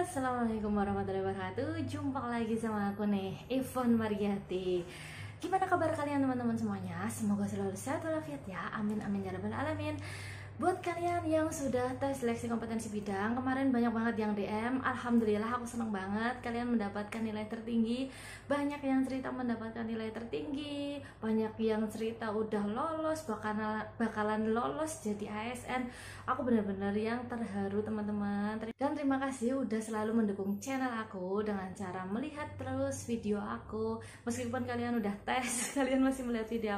Assalamualaikum warahmatullahi wabarakatuh. Jumpa lagi sama aku nih, Ivon Margiati. Gimana kabar kalian teman-teman semuanya? Semoga selalu sehat walafiat ya. Amin amin ya rabbal alamin. Buat kalian yang sudah tes seleksi kompetensi bidang, kemarin banyak banget yang DM. Alhamdulillah aku seneng banget kalian mendapatkan nilai tertinggi. Banyak yang cerita mendapatkan nilai tertinggi, banyak yang cerita udah lolos, bakalan lolos jadi ASN. Aku benar-benar yang terharu teman-teman. Dan terima kasih udah selalu mendukung channel aku dengan cara melihat terus video aku. Meskipun kalian udah tes, kalian masih melihat video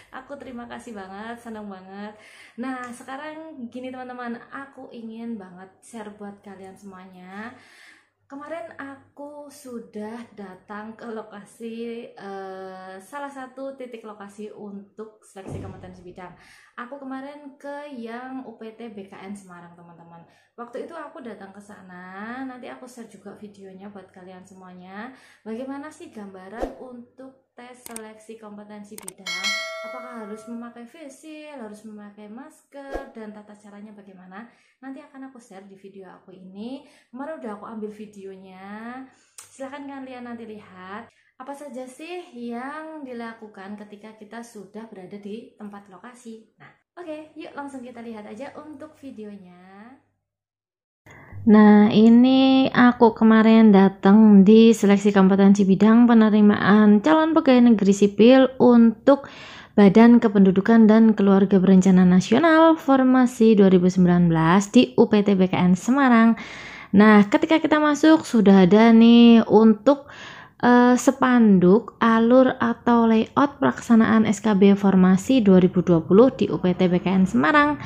aku terima kasih banget, senang banget. Nah sekarang gini teman-teman, aku ingin banget share buat kalian semuanya. Kemarin aku sudah datang ke lokasi, salah satu titik lokasi untuk seleksi kompetensi bidang. Aku kemarin ke yang UPT BKN Semarang teman-teman. Waktu itu aku datang ke sana, nanti aku share juga videonya buat kalian semuanya. Bagaimana sih gambaran untuk tes seleksi kompetensi bidang? Apakah harus memakai face shield, harus memakai masker, dan tata caranya bagaimana? Nanti akan aku share di video aku ini. Kemarin udah aku ambil videonya, silahkan kalian nanti lihat apa saja sih yang dilakukan ketika kita sudah berada di tempat lokasi. Nah oke, yuk langsung kita lihat aja untuk videonya. Nah ini aku kemarin datang di seleksi kompetensi bidang penerimaan calon pegawai negeri sipil untuk Badan Kependudukan dan Keluarga Berencana Nasional Formasi 2019 di UPT BKN Semarang. Nah ketika kita masuk sudah ada nih untuk spanduk alur atau layout pelaksanaan SKB Formasi 2020 di UPT BKN Semarang.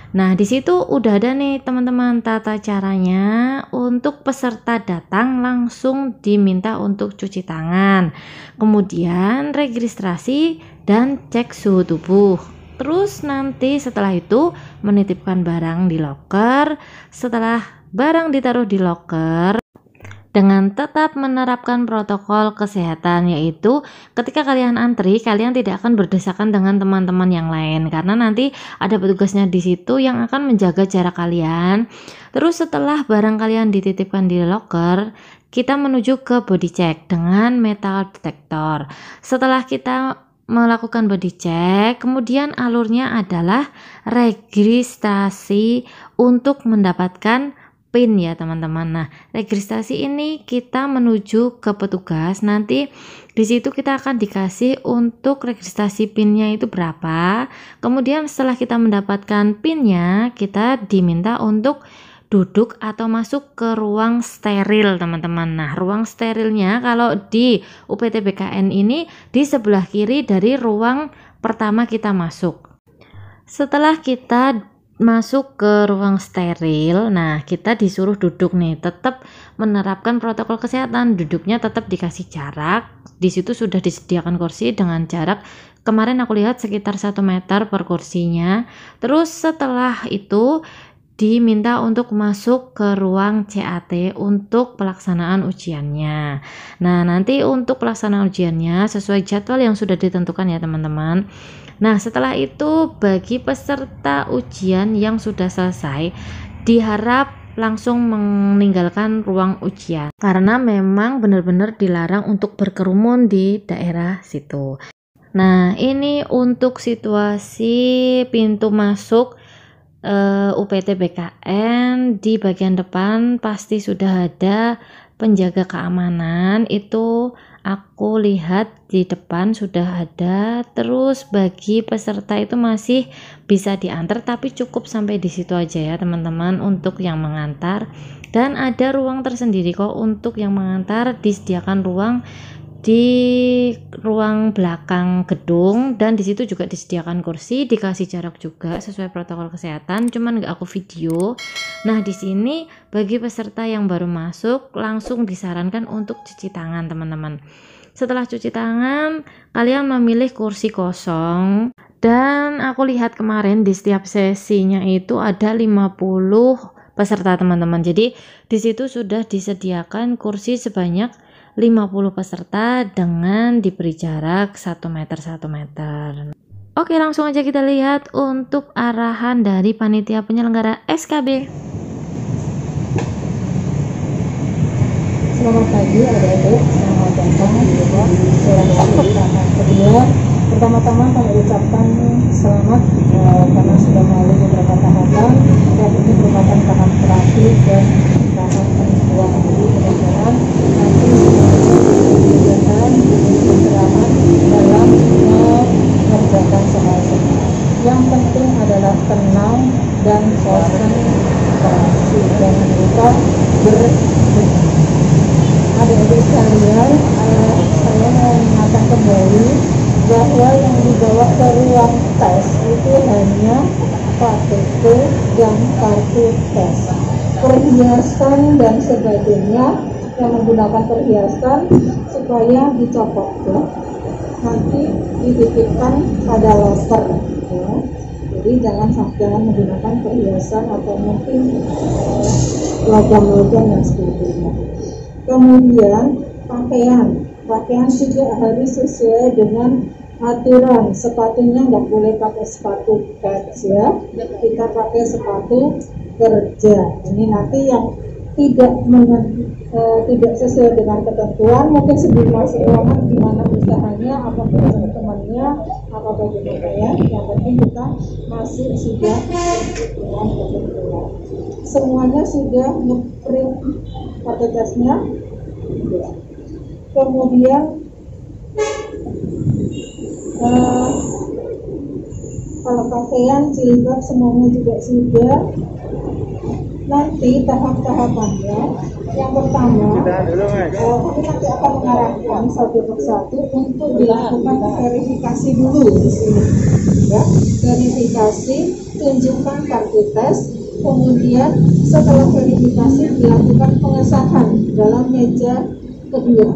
Nah di situ udah ada nih teman-teman tata caranya. Untuk peserta datang langsung diminta untuk cuci tangan, kemudian registrasi dan cek suhu tubuh. Terus nanti setelah itu menitipkan barang di loker. Setelah barang ditaruh di loker, dengan tetap menerapkan protokol kesehatan, yaitu ketika kalian antri kalian tidak akan berdesakan dengan teman-teman yang lain karena nanti ada petugasnya di situ yang akan menjaga jarak kalian. Terus setelah barang kalian dititipkan di loker, kita menuju ke body check dengan metal detector. Setelah kita melakukan body check, kemudian alurnya adalah registrasi untuk mendapatkan PIN ya teman-teman. Nah, registrasi ini kita menuju ke petugas. Nanti di situ kita akan dikasih untuk registrasi PIN-nya itu berapa. Kemudian setelah kita mendapatkan PIN-nya, kita diminta untuk duduk atau masuk ke ruang steril teman-teman. Nah, ruang sterilnya kalau di UPT BKN ini di sebelah kiri dari ruang pertama kita masuk. Setelah kita masuk ke ruang steril, nah kita disuruh duduk nih, tetap menerapkan protokol kesehatan, duduknya tetap dikasih jarak. Di situ sudah disediakan kursi dengan jarak, kemarin aku lihat sekitar 1 meter per kursinya. Terus setelah itu diminta untuk masuk ke ruang CAT untuk pelaksanaan ujiannya. Nah nanti untuk pelaksanaan ujiannya sesuai jadwal yang sudah ditentukan ya teman-teman. Nah setelah itu bagi peserta ujian yang sudah selesai diharap langsung meninggalkan ruang ujian karena memang benar-benar dilarang untuk berkerumun di daerah situ. Nah ini untuk situasi pintu masuk UPT BKN. Di bagian depan pasti sudah ada penjaga keamanan, itu aku lihat di depan sudah ada. Terus bagi peserta itu masih bisa diantar, tapi cukup sampai di situ aja ya teman-teman untuk yang mengantar. Dan ada ruang tersendiri kok untuk yang mengantar, disediakan ruang di ruang belakang gedung dan di situ juga disediakan kursi, dikasih jarak juga sesuai protokol kesehatan, cuman nggak aku video. Nah di sini bagi peserta yang baru masuk langsung disarankan untuk cuci tangan teman-teman. Setelah cuci tangan kalian memilih kursi kosong, dan aku lihat kemarin di setiap sesinya itu ada 50 peserta teman-teman. Jadi di situ sudah disediakan kursi sebanyak 50 peserta dengan diberi jarak 1 meter 1 meter. Oke, langsung aja kita lihat untuk arahan dari panitia penyelenggara SKB. Selamat pagi adik-adik, selamat datang di ruang pertama kedua. Pertama-tama kami ucapkan selamat karena sudah melalui beberapa tahapan, dan ini merupakan tahap terakhir dan tahap penentuan. Jadi mudah-mudahan nanti semuanya diberikan kecerahan dalam mengerjakan soal-soal. Yang penting adalah tenang dan konsentrasi. Jangan lupa berdengar. Adik-adik sekalian, saya mau mengingatkan kembali bahwa yang dibawa ke ruang tes itu hanya KTP dan kartu tes. Perhiasan dan sebagainya yang menggunakan perhiasan supaya dicopot tuh, nanti dititipkan pada loker ya. Jadi jangan menggunakan perhiasan atau mungkin logam-logam yang sebagainya. Kemudian pakaian juga harus sesuai dengan aturan. Sepatunya nggak boleh pakai sepatu kets ya, kita pakai sepatu kerja. Ini nanti yang tidak sesuai dengan ketentuan, mungkin sebelum masuk ruangan gimana usahanya, apakah teman-temannya, apa bagaimana ya. Yang penting kita masih sudah dengan ketentuan. Semuanya sudah nge-print kartu tesnya. Kemudian kalau pakaian, jilbab semuanya juga sudah. Nanti tahap-tahapannya, yang pertama kami nanti akan mengarahkan satu persatu untuk dilakukan verifikasi dulu di sini ya. Verifikasi, tunjukkan kartu tes. Kemudian setelah verifikasi dilakukan pengesahan dalam meja kedua.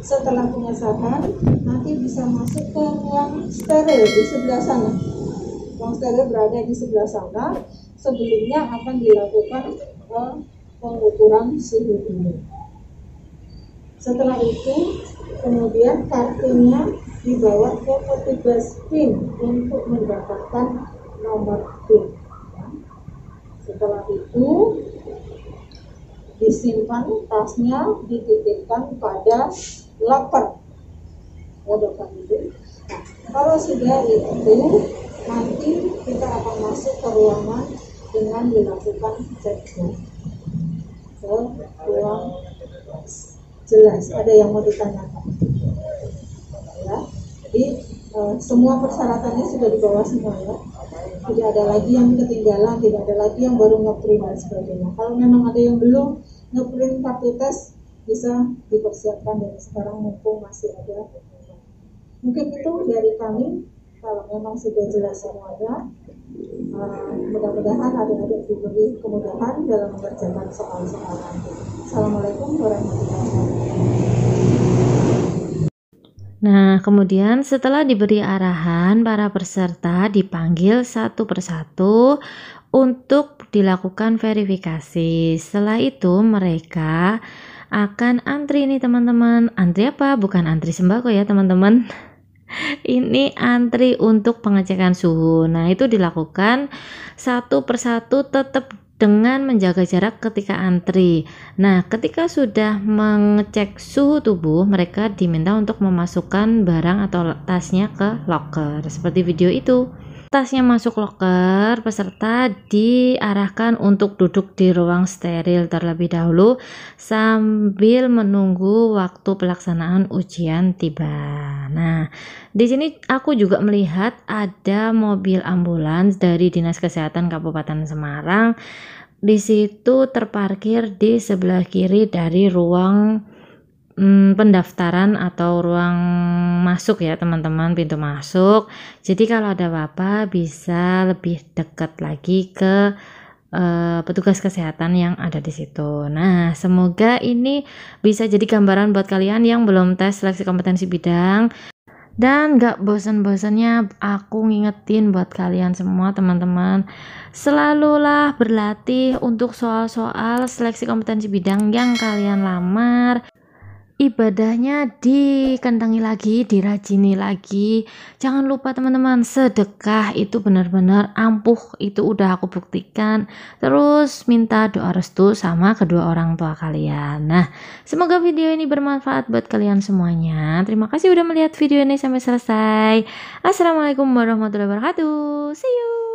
Setelah pengesahan nanti bisa masuk ke ruang steril di sebelah sana. Ruang steril berada di sebelah sana. Sebelumnya akan dilakukan pengukuran suhu tubuh. Setelah itu kemudian kartunya dibawa ke petugas PIN untuk mendapatkan nomor PIN. Setelah itu disimpan tasnya, dititipkan pada loker. Kalau sudah itu, nanti kita akan masuk ke ruangan dengan dilakukan cekcok ke ruang. Jelas, ada yang mau ditanyakan ya? Jadi semua persyaratannya sudah dibawa semua ya. Tidak ada lagi yang ketinggalan, tidak ada lagi yang baru nge-print dan sebagainya. Kalau memang ada yang belum nge-print kartu tes, bisa dipersiapkan dari sekarang mumpung masih ada. Mungkin itu dari kami. Kalau memang sudah jelas semuanya, mudah-mudahan adik-adik diberi kemudahan dalam mengerjakan soal-soal nanti. Assalamualaikum warahmatullahi wabarakatuh. Nah, kemudian setelah diberi arahan, para peserta dipanggil satu persatu untuk dilakukan verifikasi. Setelah itu mereka akan antri nih teman-teman. Antri apa? Bukan antri sembako ya teman-teman. Ini antri untuk pengecekan suhu. Nah, itu dilakukan satu persatu tetap dengan menjaga jarak ketika antri. Nah, ketika sudah mengecek suhu tubuh, mereka diminta untuk memasukkan barang atau tasnya ke loker. Seperti video itu. Tasnya masuk loker, peserta diarahkan untuk duduk di ruang steril terlebih dahulu sambil menunggu waktu pelaksanaan ujian tiba. Nah, di sini aku juga melihat ada mobil ambulans dari Dinas Kesehatan Kabupaten Semarang. Di situ terparkir di sebelah kiri dari ruang pendaftaran atau ruang masuk ya teman-teman, pintu masuk. Jadi kalau ada apa-apa bisa lebih dekat lagi ke petugas kesehatan yang ada di situ. Nah, semoga ini bisa jadi gambaran buat kalian yang belum tes seleksi kompetensi bidang. Dan gak bosan-bosannya aku ngingetin buat kalian semua teman-teman, selalulah berlatih untuk soal-soal seleksi kompetensi bidang yang kalian lamar. ibadahnya dikentangi lagi, dirajini lagi. Jangan lupa teman-teman, sedekah itu benar-benar ampuh, itu udah aku buktikan. Terus minta doa restu sama kedua orang tua kalian. Nah, semoga video ini bermanfaat buat kalian semuanya. Terima kasih udah melihat video ini sampai selesai. Assalamualaikum warahmatullahi wabarakatuh. See you.